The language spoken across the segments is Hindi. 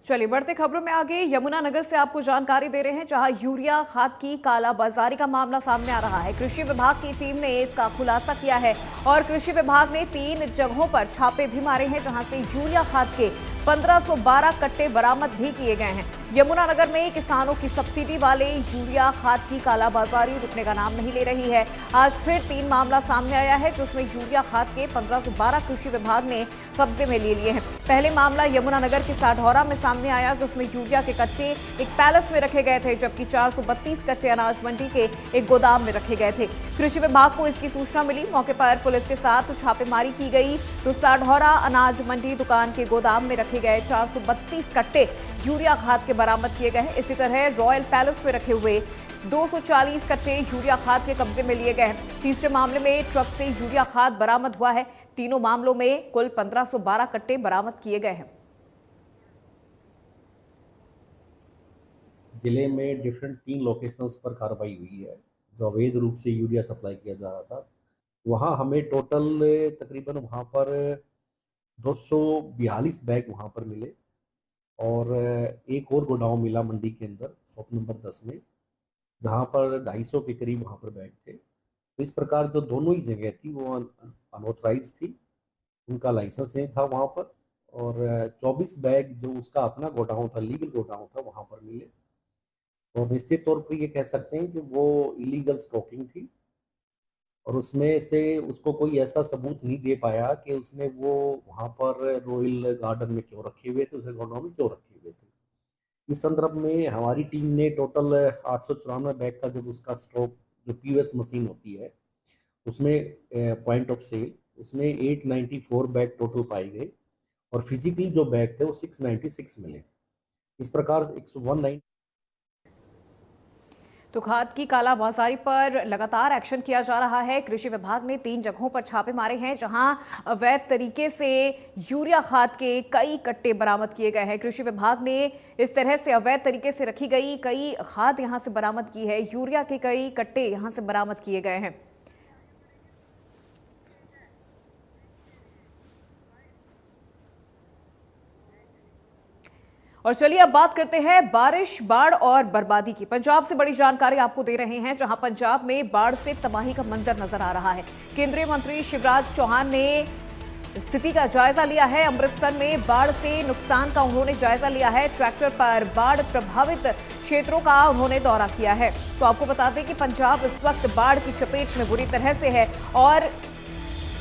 चलिए बढ़ते खबरों में आगे यमुनानगर से आपको जानकारी दे रहे हैं, जहां यूरिया खाद की कालाबाजारी का मामला सामने आ रहा है। कृषि विभाग की टीम ने इसका खुलासा किया है और कृषि विभाग ने 3 जगहों पर छापे भी मारे हैं, जहां से यूरिया खाद के 1512 कट्टे बरामद भी किए गए हैं। यमुनानगर में किसानों की सब्सिडी वाले यूरिया खाद की कालाबाजारी रुकने का नाम नहीं ले रही है। आज फिर 3 मामला सामने आया है, जिसमें यूरिया खाद के 1512 कृषि विभाग ने कब्जे में ले लिए हैं। पहले मामला यमुनानगर के साढौरा में सामने आया, जिसमें यूरिया के कट्टे एक पैलेस में रखे गए थे, जबकि 432 कट्टे अनाज मंडी के एक गोदाम में रखे गए थे। कृषि विभाग को इसकी सूचना मिली, मौके पर पुलिस के साथ छापेमारी की गई तो साढौरा अनाज मंडी दुकान के गोदाम में रखे गए 432 कट्टे यूरिया खाद के बरामद किए गए हैं। इसी तरह रॉयल पैलेस में रखे हुए 240 कट्टे यूरिया खाद के कब्जे में लिए गए हैं। तीसरे मामले में ट्रक से यूरिया खाद बरामद हुआ है। तीनों मामलों में कुल 1512 कट्टे बरामद किए गए हैं। जिले में डिफरेंट 3 लोकेशंस पर कार्रवाई हुई है, जो अवैध रूप से यूरिया सप्लाई किया जा रहा था। वहाँ हमें टोटल तकरीबन वहाँ पर 242 बैग वहाँ पर मिले और एक और गोडाउन मिला मंडी के अंदर शॉप नंबर 10 में, जहाँ पर 250 के करीब वहाँ पर बैग थे। तो इस प्रकार जो दोनों ही जगह थी वो अनऑथराइज थी, उनका लाइसेंस नहीं था वहाँ पर। और 24 बैग जो उसका अपना गोडाउन था, लीगल गोडाउन था, वहाँ पर मिले। और निश्चित तौर पर ये कह सकते हैं कि वो इलीगल स्टॉकिंग थी और उसमें से उसको कोई ऐसा सबूत नहीं दे पाया कि उसने वो वहाँ पर रॉयल गार्डन में क्यों रखे हुए थे, उसे गोडाउन में क्यों रखे हुए थे। इस संदर्भ में हमारी टीम ने टोटल 894 बैग का जब उसका स्टॉक, जो पीओएस मशीन होती है उसमें पॉइंट ऑफ सेल, उसमें 894 बैग टोटल पाए गए और फिजिकली जो बैग थे वो 696 मिले। इस प्रकार 119। तो खाद की कालाबाजारी पर लगातार एक्शन किया जा रहा है। कृषि विभाग ने 3 जगहों पर छापे मारे हैं, जहां अवैध तरीके से यूरिया खाद के कई कट्टे बरामद किए गए हैं। कृषि विभाग ने इस तरह से अवैध तरीके से रखी गई कई खाद यहां से बरामद की है। यूरिया के कई कट्टे यहां से बरामद किए गए हैं। और चलिए अब बात करते हैं बारिश, बाढ़ और बर्बादी की। पंजाब से बड़ी जानकारी आपको दे रहे हैं, जहां पंजाब में बाढ़ से तबाही का मंजर नजर आ रहा है। केंद्रीय मंत्री शिवराज चौहान ने स्थिति का जायजा लिया है। अमृतसर में बाढ़ से नुकसान का उन्होंने जायजा लिया है। ट्रैक्टर पर बाढ़ प्रभावित क्षेत्रों का उन्होंने दौरा किया है। तो आपको बता दें कि पंजाब इस वक्त बाढ़ की चपेट में बुरी तरह से है और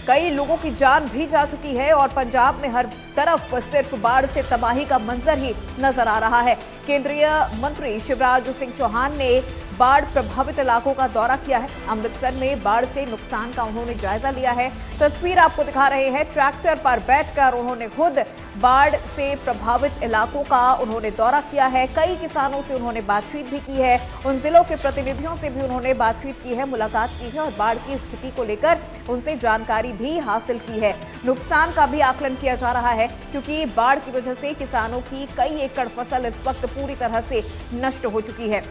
कई लोगों की जान भी जा चुकी है और पंजाब में हर तरफ सिर्फ बाढ़ से तबाही का मंजर ही नजर आ रहा है। केंद्रीय मंत्री शिवराज सिंह चौहान ने बाढ़ प्रभावित इलाकों का दौरा किया है। अमृतसर में बाढ़ से नुकसान का उन्होंने जायजा लिया है। तस्वीर आपको दिखा रहे हैं, ट्रैक्टर पर बैठकर उन्होंने खुद बाढ़ से प्रभावित इलाकों का उन्होंने दौरा किया है। कई किसानों से उन्होंने बातचीत भी की है, उन जिलों के प्रतिनिधियों से भी उन्होंने बातचीत की है, मुलाकात की है और बाढ़ की स्थिति को लेकर उनसे जानकारी भी हासिल की है। नुकसान का भी आकलन किया जा रहा है, क्योंकि बाढ़ की वजह से किसानों की कई एकड़ फसल इस वक्त पूरी तरह से नष्ट हो चुकी है।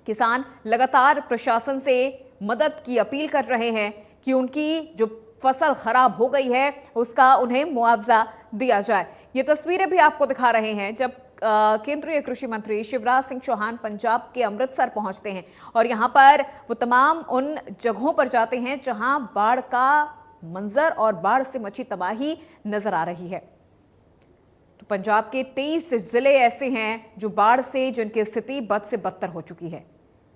किसान लगातार प्रशासन से मदद की अपील कर रहे हैं कि उनकी जो फसल खराब हो गई है उसका उन्हें मुआवजा दिया जाए। ये तस्वीरें भी आपको दिखा रहे हैं जब केंद्रीय कृषि मंत्री शिवराज सिंह चौहान पंजाब के अमृतसर पहुंचते हैं और यहां पर वो तमाम उन जगहों पर जाते हैं जहां बाढ़ का मंजर और बाढ़ से मची तबाही नजर आ रही है। तो पंजाब के 23 जिले ऐसे हैं जो बाढ़ से, जिनकी स्थिति बद से बदतर हो चुकी है।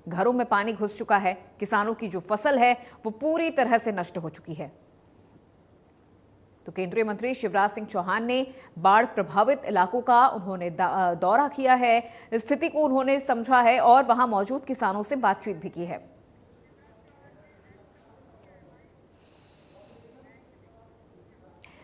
घरों में पानी घुस चुका है, किसानों की जो फसल है वो पूरी तरह से नष्ट हो चुकी है। तो केंद्रीय मंत्री शिवराज सिंह चौहान ने बाढ़ प्रभावित इलाकों का उन्होंने दौरा किया है, स्थिति को उन्होंने समझा है और वहां मौजूद किसानों से बातचीत भी की है।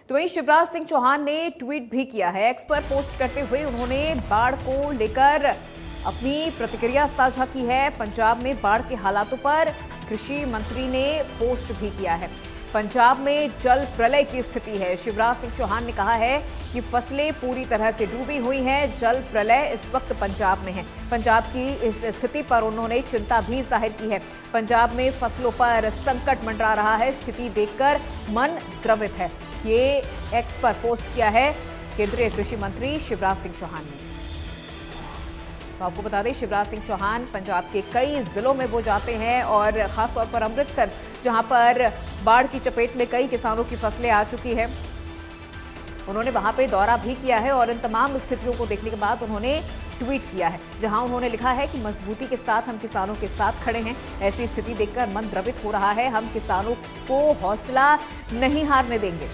तो वहीं शिवराज सिंह चौहान ने ट्वीट भी किया है। एक्स पर पोस्ट करते हुए उन्होंने बाढ़ को लेकर अपनी प्रतिक्रिया साझा की है। पंजाब में बाढ़ के हालातों पर कृषि मंत्री ने पोस्ट भी किया है। पंजाब में जल प्रलय की स्थिति है। शिवराज सिंह चौहान ने कहा है कि फसलें पूरी तरह से डूबी हुई हैं, जल प्रलय इस वक्त पंजाब में है। पंजाब की इस स्थिति पर उन्होंने चिंता भी जाहिर की है। पंजाब में फसलों पर संकट मंडरा रहा है, स्थिति देखकर मन द्रवित है। ये एक्स पर पोस्ट किया है केंद्रीय कृषि मंत्री शिवराज सिंह चौहान ने। तो आपको बता दें, शिवराज सिंह चौहान पंजाब के कई जिलों में वो जाते हैं और खासतौर पर अमृतसर, जहां पर बाढ़ की चपेट में कई किसानों की फसलें आ चुकी है, उन्होंने वहां पे दौरा भी किया है और इन तमाम स्थितियों को देखने के बाद उन्होंने ट्वीट किया है, जहां उन्होंने लिखा है कि मजबूती के साथ हम किसानों के साथ खड़े हैं। ऐसी स्थिति देखकर मन द्रवित हो रहा है, हम किसानों को हौसला नहीं हारने देंगे।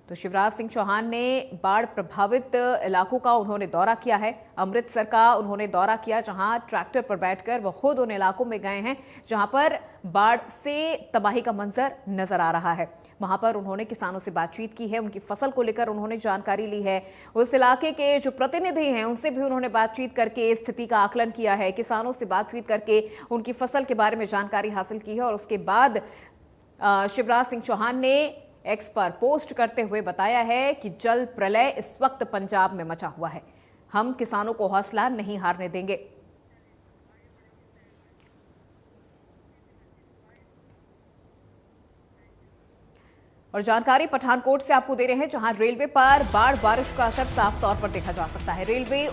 तो शिवराज सिंह चौहान ने बाढ़ प्रभावित इलाकों का उन्होंने दौरा किया है। अमृतसर का उन्होंने दौरा किया, जहां ट्रैक्टर पर बैठकर वो खुद उन इलाकों में गए हैं जहां पर बाढ़ से तबाही का मंजर नजर आ रहा है। वहां पर उन्होंने किसानों से बातचीत की है, उनकी फसल को लेकर उन्होंने जानकारी ली है। उस इलाके के जो प्रतिनिधि हैं उनसे भी उन्होंने बातचीत करके स्थिति का आकलन किया है, किसानों से बातचीत करके उनकी फसल के बारे में जानकारी हासिल की है। और उसके बाद शिवराज सिंह चौहान ने एक्स पर पोस्ट करते हुए बताया है कि जल प्रलय इस वक्त पंजाब में मचा हुआ है, हम किसानों को हौसला नहीं हारने देंगे। और जानकारी पठानकोट से आपको दे रहे हैं, जहां रेलवे पर बाढ़ बारिश का असर साफ तौर पर देखा जा सकता है। रेलवे